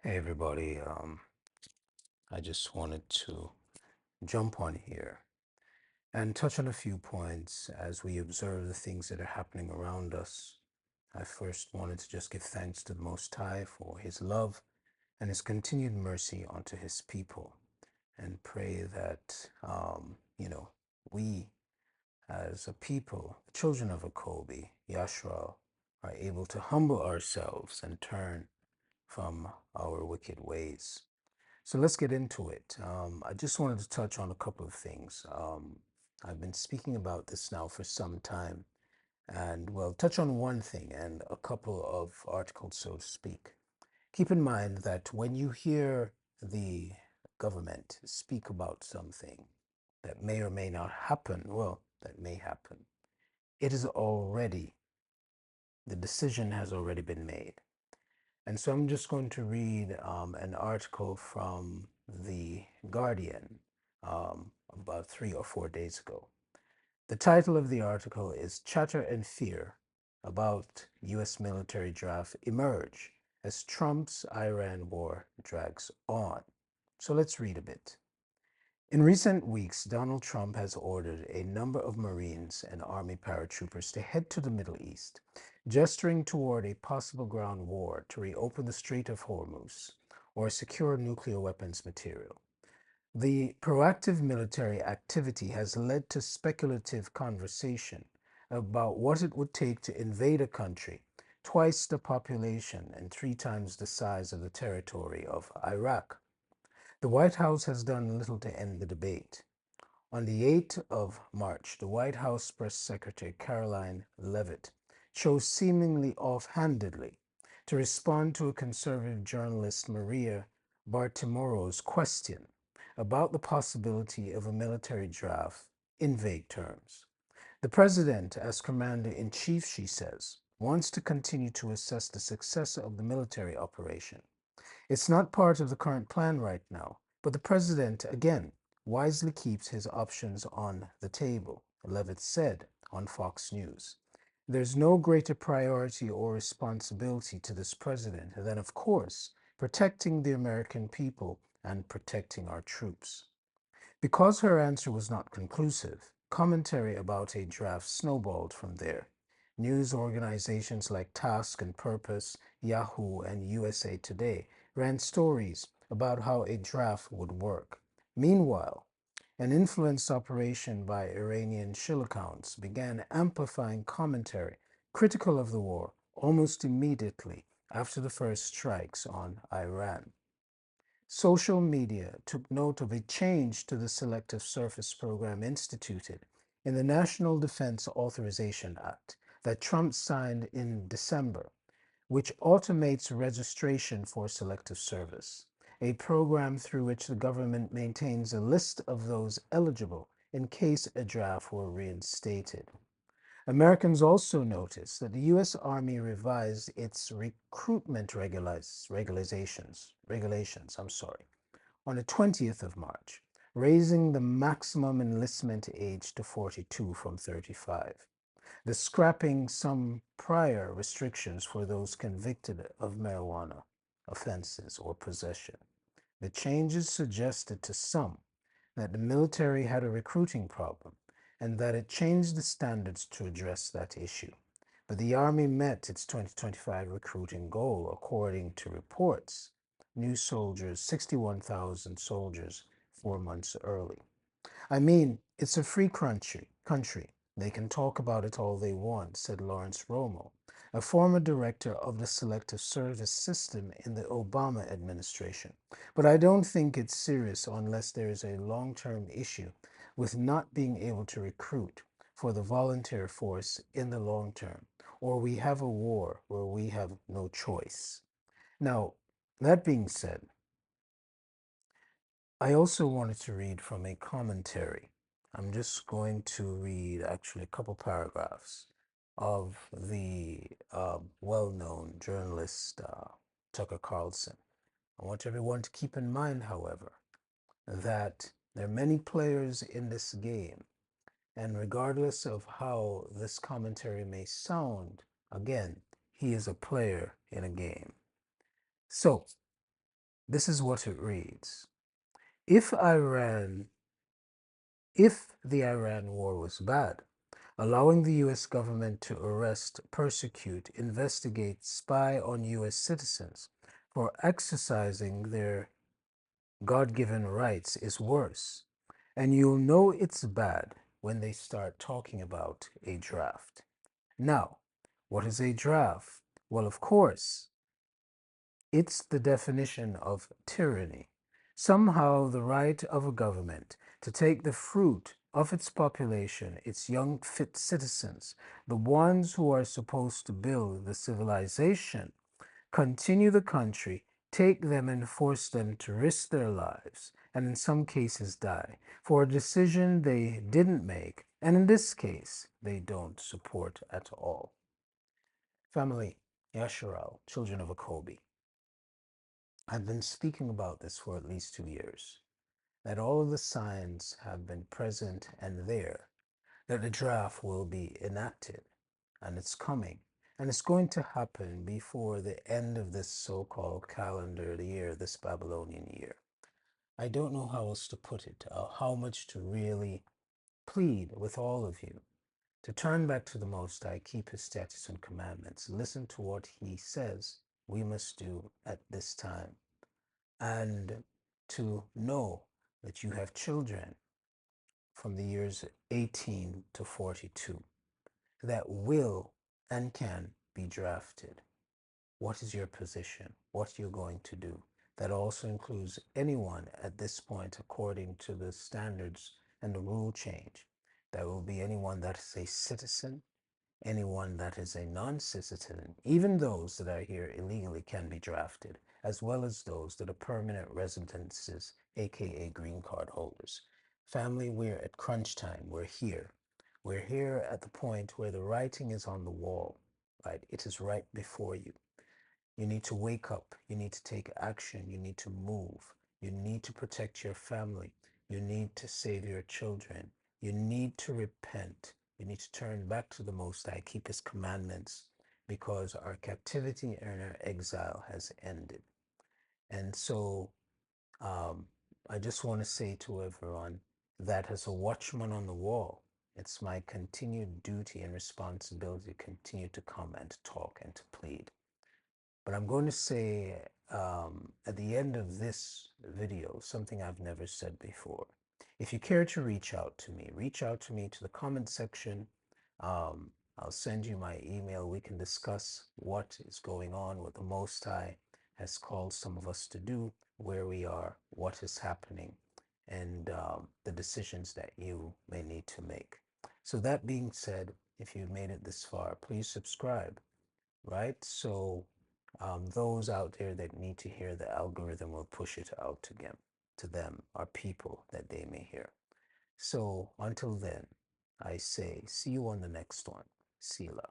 Hey everybody, I just wanted to jump on here and touch on a few points as we observe the things that are happening around us. I first wanted to just give thanks to the Most High for his love and his continued mercy unto his people, and pray that, we as a people, the children of Akobi, Yashra, are able to humble ourselves and turn from our wicked ways. So let's get into it. I just wanted to touch on a couple of things. I've been speaking about this now for some time, and well, touch on one thing and a couple of articles, so to speak. Keep in mind that when you hear the government speak about something that may or may not happen, well, that may happen, it is already, the decision has already been made. And so I'm just going to read an article from The Guardian about 3 or 4 days ago. The title of the article is Chatter and Fear About U.S. Military Draft Emerge as Trump's Iran War Drags On. So let's read a bit. In recent weeks, Donald Trump has ordered a number of Marines and Army paratroopers to head to the Middle East, gesturing toward a possible ground war to reopen the Strait of Hormuz or secure nuclear weapons material. The proactive military activity has led to speculative conversation about what it would take to invade a country twice the population and 3 times the size of the territory of Iraq. The White House has done little to end the debate. On the 8th of March, the White House Press Secretary Caroline Leavitt chose seemingly offhandedly to respond to a conservative journalist Maria Bartiromo's question about the possibility of a military draft in vague terms. The president, as commander in chief, she says, wants to continue to assess the success of the military operation. It's not part of the current plan right now, but the president, again, wisely keeps his options on the table, Levitt said on Fox News. There's no greater priority or responsibility to this president than, of course, protecting the American people and protecting our troops. Because her answer was not conclusive, commentary about a draft snowballed from there. News organizations like Task and Purpose, Yahoo, and USA Today ran stories about how a draft would work. Meanwhile, an influence operation by Iranian shill accounts began amplifying commentary critical of the war almost immediately after the first strikes on Iran. Social media took note of a change to the Selective Surface Program instituted in the National Defense Authorization Act that Trump signed in December, which automates registration for selective service, a program through which the government maintains a list of those eligible in case a draft were reinstated. Americans also noticed that the U.S. Army revised its recruitment regulations on the 20th of March, raising the maximum enlistment age to 42 from 35, the scrapping some prior restrictions for those convicted of marijuana offenses or possession. The changes suggested to some that the military had a recruiting problem and that it changed the standards to address that issue. But the Army met its 2025 recruiting goal, according to reports. New soldiers, 61,000 soldiers, 4 months early. I mean, it's a free country. They can talk about it all they want, said Lawrence Romo, a former director of the Selective Service System in the Obama administration. But I don't think it's serious unless there is a long-term issue with not being able to recruit for the volunteer force in the long term, or we have a war where we have no choice. Now, that being said, I also wanted to read from a commentary. I'm just going to read actually a couple paragraphs of the well known journalist Tucker Carlson. I want everyone to keep in mind, however, that there are many players in this game, and regardless of how this commentary may sound, again, he is a player in a game. So, This is what it reads. If Iran, if the Iran war was bad, allowing the US government to arrest, persecute, investigate, spy on US citizens for exercising their God given rights is worse. And you'll know it's bad when they start talking about a draft. Now, what is a draft? Well, of course, it's the definition of tyranny. Somehow, the right of a government to take the fruit of its population, its young, fit citizens, the ones who are supposed to build the civilization, continue the country, take them and force them to risk their lives, and in some cases die, for a decision they didn't make, and in this case, they don't support at all. Family, Yasharal, children of Akobi. I've been speaking about this for at least 2 years, that all of the signs have been present and there, that the draft will be enacted, and it's coming. And it's going to happen before the end of this so-called calendar year, this Babylonian year. I don't know how else to put it, how much to really plead with all of you to turn back to the Most High, keep His statutes and commandments, listen to what He says we must do at this time, and to know that you have children from the years 18 to 42 that will and can be drafted. What is your position? What are you going to do? That also includes anyone at this point, according to the standards and the rule change. That will be anyone that is a citizen, anyone that is a non-citizen, even those that are here illegally can be drafted, as well as those that are permanent residences, aka green card holders. Family, we're at crunch time. We're here. We're here at the point where the writing is on the wall, right? It is right before you. You need to wake up. You need to take action. You need to move. You need to protect your family. You need to save your children. You need to repent. You need to turn back to the Most High, keep His commandments, because our captivity and our exile has ended. And so I just want to say to everyone that as a watchman on the wall, it's my continued duty and responsibility to continue to come and to talk and to plead. But I'm going to say at the end of this video something I've never said before. If you care to reach out to me, reach out to me to the comment section. I'll send you my email. We can discuss what is going on, what the Most High has called some of us to do, where we are, what is happening, and the decisions that you may need to make. So that being said, if you've made it this far, please subscribe, right? So those out there that need to hear the algorithm will push it out to them are people that they may hear. So until then, I say, see you on the next one. Sila.